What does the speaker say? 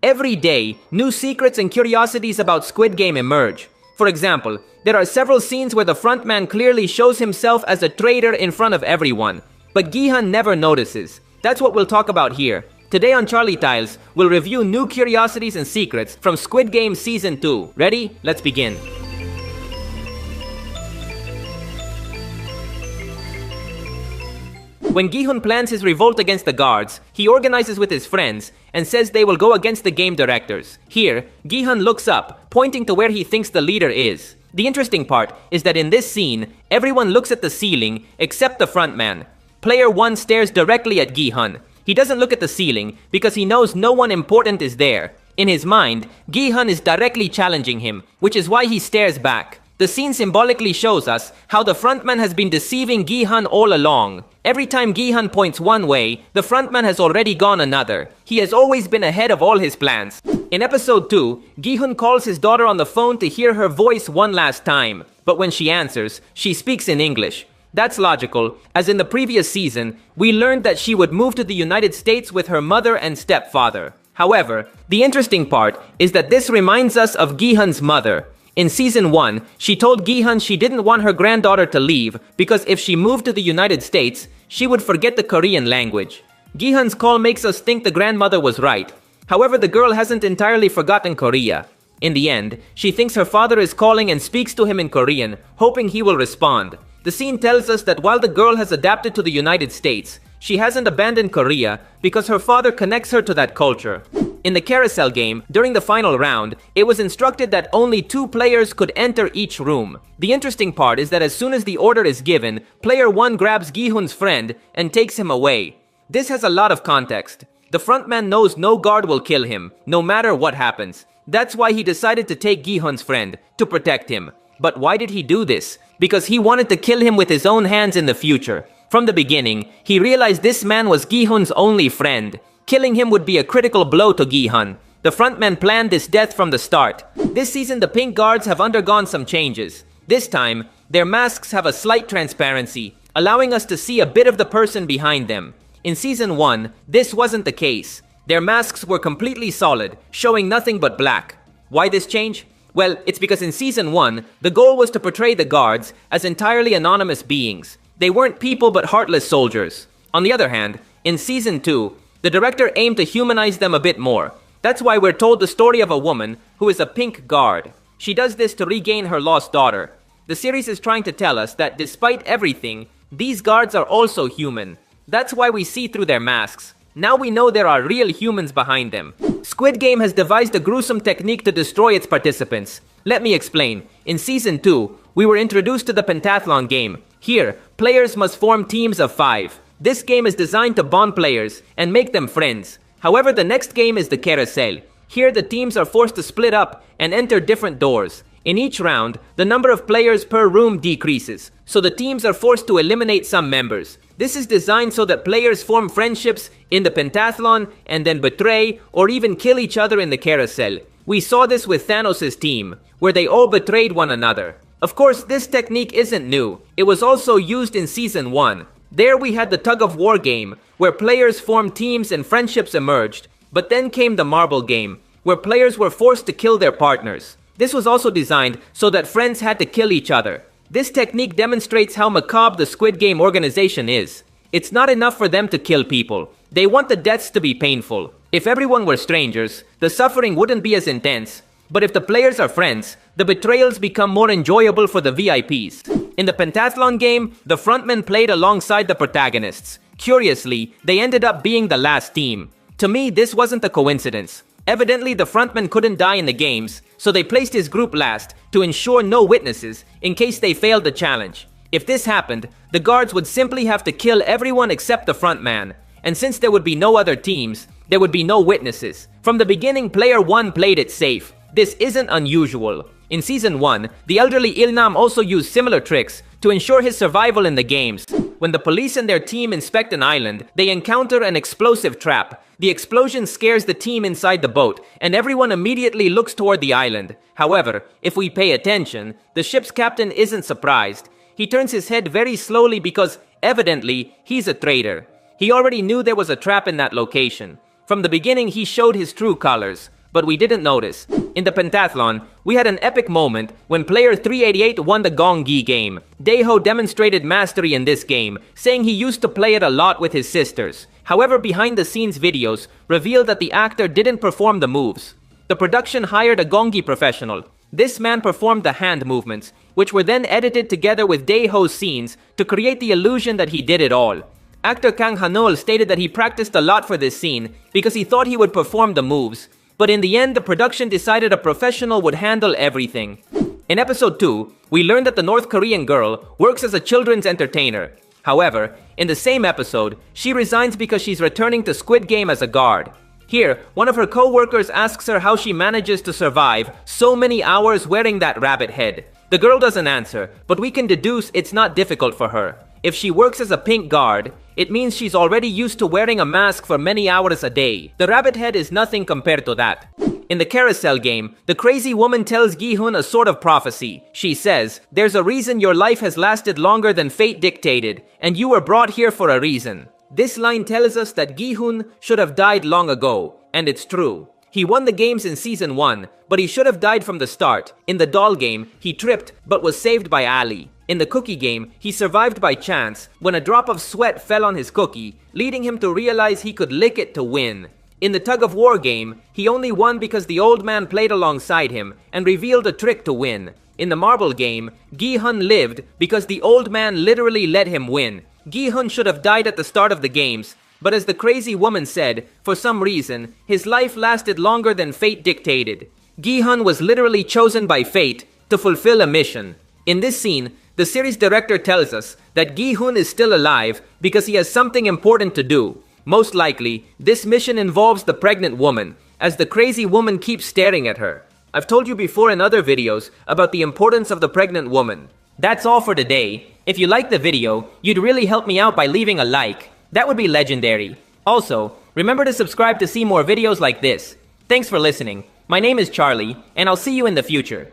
Every day, new secrets and curiosities about Squid Game emerge. For example, there are several scenes where the frontman clearly shows himself as a traitor in front of everyone, but Gihan never notices. That's what we'll talk about here. Today on Charlie Tiles, we'll review new curiosities and secrets from Squid Game Season 2. Ready? Let's begin. When Gi-hun plans his revolt against the guards, he organizes with his friends and says they will go against the game directors. Here, Gi-hun looks up, pointing to where he thinks the leader is. The interesting part is that in this scene, everyone looks at the ceiling except the frontman. Player 1 stares directly at Gi-hun. He doesn't look at the ceiling because he knows no one important is there. In his mind, Gi-hun is directly challenging him, which is why he stares back. The scene symbolically shows us how the frontman has been deceiving Gi-hun all along. Every time Gi-hun points one way, the frontman has already gone another. He has always been ahead of all his plans. In episode 2, Gi-hun calls his daughter on the phone to hear her voice one last time. But when she answers, she speaks in English. That's logical, as in the previous season, we learned that she would move to the United States with her mother and stepfather. However, the interesting part is that this reminds us of Gi-hun's mother. In Season 1, she told Gi-hun she didn't want her granddaughter to leave because if she moved to the United States, she would forget the Korean language. Gi-hun's call makes us think the grandmother was right. However, the girl hasn't entirely forgotten Korea. In the end, she thinks her father is calling and speaks to him in Korean, hoping he will respond. The scene tells us that while the girl has adapted to the United States, she hasn't abandoned Korea because her father connects her to that culture. In the carousel game, during the final round, it was instructed that only 2 players could enter each room. The interesting part is that as soon as the order is given, player 1 grabs Gi-hun's friend and takes him away. This has a lot of context. The frontman knows no guard will kill him, no matter what happens. That's why he decided to take Gi-hun's friend, to protect him. But why did he do this? Because he wanted to kill him with his own hands in the future. From the beginning, he realized this man was Gi-hun's only friend. Killing him would be a critical blow to Gi-hun. The frontman planned this death from the start. This season, the pink guards have undergone some changes. This time, their masks have a slight transparency, allowing us to see a bit of the person behind them. In Season 1, this wasn't the case. Their masks were completely solid, showing nothing but black. Why this change? Well, it's because in Season 1, the goal was to portray the guards as entirely anonymous beings. They weren't people but heartless soldiers. On the other hand, in Season 2, the director aimed to humanize them a bit more. That's why we're told the story of a woman who is a pink guard. She does this to regain her lost daughter. The series is trying to tell us that despite everything, these guards are also human. That's why we see through their masks. Now we know there are real humans behind them. Squid Game has devised a gruesome technique to destroy its participants. Let me explain. In Season 2, we were introduced to the pentathlon game. Here, players must form teams of 5. This game is designed to bond players and make them friends. However, the next game is the carousel. Here, the teams are forced to split up and enter different doors. In each round, the number of players per room decreases, so the teams are forced to eliminate some members. This is designed so that players form friendships in the pentathlon and then betray or even kill each other in the carousel. We saw this with Thanos' team, where they all betrayed one another. Of course, this technique isn't new. It was also used in Season 1. There we had the tug-of-war game, where players formed teams and friendships emerged. But then came the marble game, where players were forced to kill their partners. This was also designed so that friends had to kill each other. This technique demonstrates how macabre the Squid Game organization is. It's not enough for them to kill people. They want the deaths to be painful. If everyone were strangers, the suffering wouldn't be as intense. But if the players are friends, the betrayals become more enjoyable for the VIPs. In the pentathlon game, the frontmen played alongside the protagonists. Curiously, they ended up being the last team. To me, this wasn't a coincidence. Evidently, the frontman couldn't die in the games, so they placed his group last to ensure no witnesses in case they failed the challenge. If this happened, the guards would simply have to kill everyone except the frontman. And since there would be no other teams, there would be no witnesses. From the beginning, player 1 played it safe. This isn't unusual. In Season 1, the elderly Ilnam also used similar tricks to ensure his survival in the games. When the police and their team inspect an island, they encounter an explosive trap. The explosion scares the team inside the boat, and everyone immediately looks toward the island. However, if we pay attention, the ship's captain isn't surprised. He turns his head very slowly because, evidently, he's a traitor. He already knew there was a trap in that location. From the beginning, he showed his true colors, but we didn't notice. In the pentathlon, we had an epic moment when player 388 won the Gongi game. Daeho demonstrated mastery in this game, saying he used to play it a lot with his sisters. However, behind-the-scenes videos revealed that the actor didn't perform the moves. The production hired a Gongi professional. This man performed the hand movements, which were then edited together with Daeho's scenes to create the illusion that he did it all. Actor Kang Hanol stated that he practiced a lot for this scene because he thought he would perform the moves. But in the end, the production decided a professional would handle everything. In episode 2, we learned that the North Korean girl works as a children's entertainer. However, in the same episode, she resigns because she's returning to Squid Game as a guard. Here, one of her co-workers asks her how she manages to survive so many hours wearing that rabbit head. The girl doesn't answer, but we can deduce it's not difficult for her. If she works as a pink guard, it means she's already used to wearing a mask for many hours a day. The rabbit head is nothing compared to that. In the carousel game, the crazy woman tells Gi-hun a sort of prophecy. She says, "There's a reason your life has lasted longer than fate dictated, and you were brought here for a reason." This line tells us that Gi-hun should have died long ago, and it's true. He won the games in Season 1, but he should have died from the start. In the doll game, he tripped but was saved by Ali. In the cookie game, he survived by chance when a drop of sweat fell on his cookie, leading him to realize he could lick it to win. In the tug-of-war game, he only won because the old man played alongside him and revealed a trick to win. In the marble game, Gi-hun lived because the old man literally let him win. Gi-hun should have died at the start of the games, but as the crazy woman said, for some reason, his life lasted longer than fate dictated. Gi-hun was literally chosen by fate to fulfill a mission. In this scene, the series director tells us that Gi-hun is still alive because he has something important to do. Most likely, this mission involves the pregnant woman, as the crazy woman keeps staring at her. I've told you before in other videos about the importance of the pregnant woman. That's all for today. If you liked the video, you'd really help me out by leaving a like. That would be legendary. Also, remember to subscribe to see more videos like this. Thanks for listening. My name is Charlie, and I'll see you in the future.